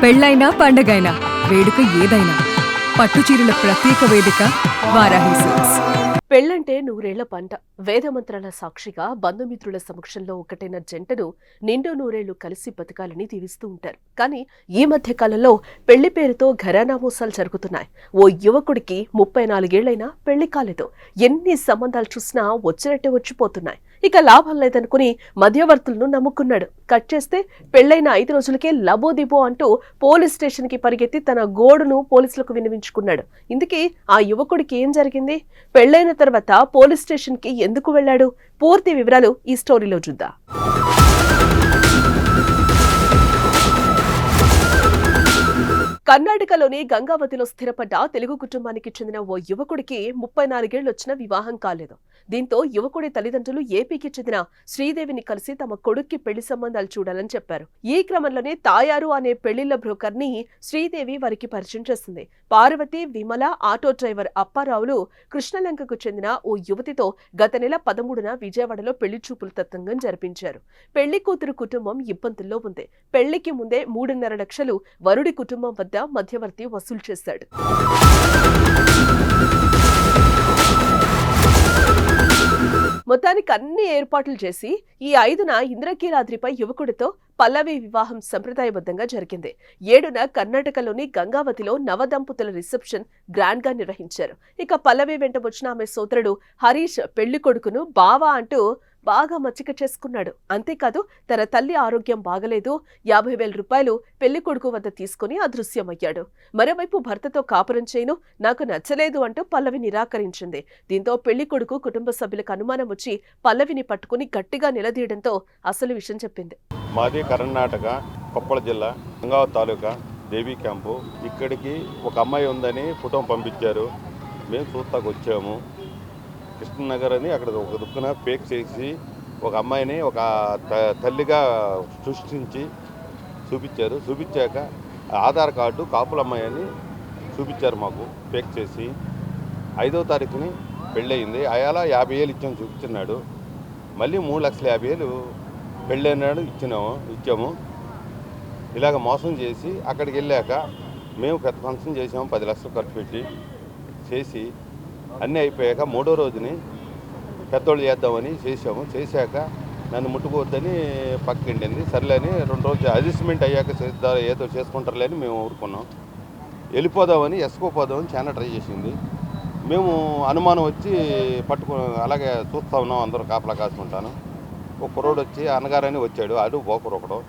పెళ్ళైనా పండగైనా వేడుక ఏదైనా పట్టుచీరల ప్రత్యేక వేదిక వారాహి సిల్క్స్. పెళ్లంటే నూరేళ్ల పంట. వేదమంత్రాల సాక్షిగా బంధుమిత్రుల సమక్షంలో ఒకటైన జంటను నిండు నూరేళ్లు కలిసి బతకాలని దీవిస్తూ ఉంటారు. కానీ ఈ మధ్య కాలంలో పెళ్లి పేరుతో ఘరానా మోసాలు జరుగుతున్నాయి. ఓ యువకుడికి 34 ఏళ్లైనా పెళ్లి కాలేదు. ఎన్ని సంబంధాలు చూసినా వచ్చినట్టే వచ్చిపోతున్నాయి. ఇక లాభం లేదనుకుని మధ్యవర్తులను నమ్ముకున్నాడు. కట్ చేస్తే పెళ్లైన 5 రోజులకే లబోదిబో అంటూ పోలీస్ స్టేషన్ కి పరిగెత్తి తన గోడును పోలీసులకు విన్నవించుకున్నాడు. ఇందుకే ఆ యువకుడికి ఏం జరిగింది? పెళ్లైన తర్వాత పోలీస్ స్టేషన్ కి ఎందుకు వెళ్లాడు? పూర్తి వివరాలు ఈ స్టోరీలో చూద్దాం. కర్ణాటకలోని గంగావతిలో స్థిరపడ్డ తెలుగు కుటుంబానికి చెందిన ఓ యువకుడికి 34 ఏళ్లొచ్చినా వివాహం కాలేదు. దీంతో యువకుడి తల్లిదండ్రులు ఏపీకి చెందిన శ్రీదేవిని కలిసి తమ కొడుక్కి పెళ్లి సంబంధాలు చూడాలని చెప్పారు. ఈ క్రమంలోనే తాయారు అనే పెళ్లిళ్ల బ్రోకర్ ని శ్రీదేవి వారికి పరిచయం చేసింది. పార్వతి, విమల, ఆటో డ్రైవర్ అప్పారావులు కృష్ణలంకకు చెందిన ఓ యువతితో గత నెల 13న విజయవాడలో పెళ్లి చూపులు తతంగం జరిపించారు. పెళ్లి కూతురు కుటుంబం ఇబ్బందుల్లో ఉంది. పెళ్లికి ముందే 3.5 లక్షలు వరుడి కుటుంబం వద్ద మధ్యవర్తి వసూలు చేశాడు. మొత్తానికి అన్ని ఏర్పాట్లు చేసి ఈ 5న ఇంద్రకీలాద్రిపై యువకుడితో పల్లవి వివాహం సంప్రదాయబద్ధంగా జరిగింది. 7న కర్ణాటకలోని గంగావతిలో నవదంపతుల రిసెప్షన్ గ్రాండ్ గా నిర్వహించారు. ఇక పల్లవి వెంట వచ్చిన ఆమె సోదరుడు హరీష్ పెళ్లి కొడుకును బావా అంటూ బాగా మచ్చిక చేసుకున్నాడు. అంతేకాదు తన తల్లి ఆరోగ్యం బాగలేదు, 50,000 రూపాయలు పెళ్లి కొడుకు వద్ద తీసుకుని అదృశ్యమయ్యాడు. మరోవైపు భర్తతో కాపురం చేయను, నాకు నచ్చలేదు అంటూ పల్లవి నిరాకరించింది. దీంతో పెళ్లి కొడుకు కుటుంబ సభ్యులకు అనుమానం వచ్చి పల్లవిని పట్టుకుని గట్టిగా నిలదీయడంతో అసలు విషయం చెప్పింది. మాది కర్ణాటక కొప్పల జిల్లా గంగావతి తాలూకా దేవీ క్యాంపు. ఇక్కడికి ఒక అమ్మాయి ఉందని ఫోటో పంపించారు. మేము చూస్తాకు వచ్చాము. కృష్ణనగర్ అని అక్కడ ఒక దుక్కున పేక్ చేసి ఒక అమ్మాయిని ఒక తల్లిగా సృష్టించి చూపించారు. చూపించాక ఆధార్ కార్డు కాపుల అమ్మాయి అని చూపించారు మాకు పేక్ చేసి. 5వ తారీఖుని పెళ్ళయింది. అయాల 50,000 ఇచ్చాము చూపించున్నాడు. మళ్ళీ 3,50,000 పెళ్ళైనాడు ఇచ్చాము. ఇలాగ మోసం చేసి అక్కడికి వెళ్ళాక మేము పెద్ద ఫంక్షన్ చేసాము. 10 లక్షలు ఖర్చు పెట్టి చేసి అన్నీ అయిపోయాక 3వ రోజుని పెద్దోళ్ళు చేద్దామని చేసాము. చేశాక నన్ను ముట్టుకోవద్దని పక్కిండింది. సర్లేని 2 రోజులు అడ్జస్ట్మెంట్ అయ్యాక ఏదో చేసుకుంటారులే అని మేము ఊరుకున్నాం. వెళ్ళిపోదామని ఎస్కోపోదామని చాలా ట్రై చేసింది. మేము అనుమానం వచ్చి అలాగే చూస్తూ ఉన్నాం. అందరూ కాపలా కాసుకుంటాను. ఒక కుర్రోడు వచ్చి అన్నగారని వచ్చాడు. ఆడు బోకరు ఒకడు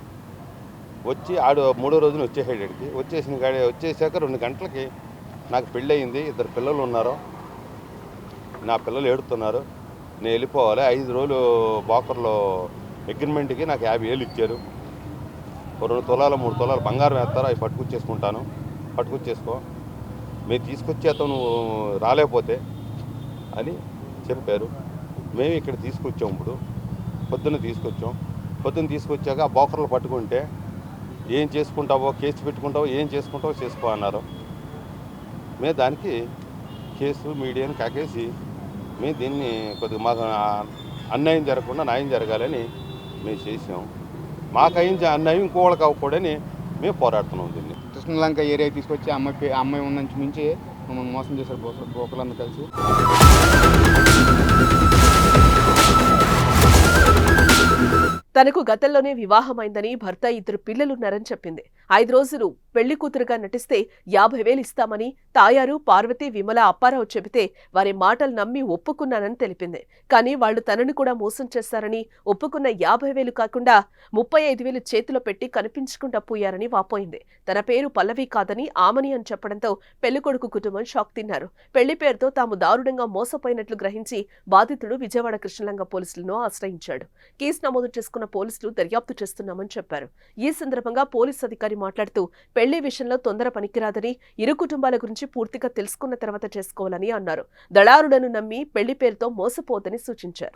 వచ్చి ఆడు 3వ రోజున వచ్చేసాడు. ఇక్కడికి వచ్చేసాక 2 గంటలకి నాకు పెళ్ళి అయింది. 2 పిల్లలు ఉన్నారు. నా పిల్లలు ఏడుతున్నారు. నేను వెళ్ళిపోవాలి. 5 రోజులు బోకర్లో అగ్రిమెంట్కి నాకు 50,000 ఇచ్చారు. 2 తులాలు 3 తులాలు బంగారం వేస్తారు. అవి పట్టుకొచ్చేసుకో మేము తీసుకొచ్చేస్తాం నువ్వు రాలేకపోతే అని చెప్పారు. మేము ఇక్కడ తీసుకొచ్చాం. ఇప్పుడు పొద్దున్న తీసుకొచ్చాక ఆ బోకర్లు పట్టుకుంటే ఏం చేసుకుంటావో కేసు పెట్టుకుంటావో ఏం చేసుకుంటావో చేసుకో అన్నారు. మేము దానికి కేసు మీడియాని కాకేసి మేము దీన్ని కొద్దిగా మాకు అన్యాయం జరగకుండా న్యాయం జరగాలని మేము చేసాం. మాకు అయింది అన్యాయం ఇంకోళ్ళకి అవ్వకూడని మేము పోరాడుతున్నాం. దీన్ని కృష్ణలంక ఏరియా తీసుకొచ్చి అమ్మాయి ఉన్న నుంచి మమ్మల్ని మోసం చేశారు బోకర్లందరూ కలిసి. తనకు గతంలోనే వివాహమైందని భర్త 2 పిల్లలున్నారని చెప్పింది. 5 రోజులు పెళ్లి కూతురుగా నటిస్తే 50,000 ఇస్తామని తాయారు, పార్వతి, విమల, అప్పారావు చెబితే వారి మాటలు నమ్మి ఒప్పుకున్నానని తెలిపింది. కానీ వాళ్లు తనను కూడా మోసం చేశారని, ఒప్పుకున్న 50,000 కాకుండా 35,000 చేతిలో పెట్టి కనిపించకుండా పోయారని వాపోయింది. తన పేరు పల్లవి కాదని ఆమని అని చెప్పడంతో పెళ్లికొడుకు కుటుంబం షాక్ తిన్నారు. పెళ్లి పేరుతో తాము దారుణంగా మోసపోయినట్లు గ్రహించి బాధితుడు విజయవాడ కృష్ణలంక పోలీసులను ఆశ్రయించాడు. కేసు నమోదు చేసుకున్న పోలీసులు దర్యాప్తు చేస్తున్నామని చెప్పారు. ఈ సందర్భంగా పోలీసు అధికారి మాట్లాడుతూ పెళ్లి విషయంలో తొందర పనికిరాదని, ఇరు కుటుంబాల గురించి పూర్తిగా తెలుసుకున్న తర్వాత చేసుకోవాలని అన్నారు. దళారులను నమ్మి పెళ్లి పేరుతో మోసపోవద్దని సూచించారు.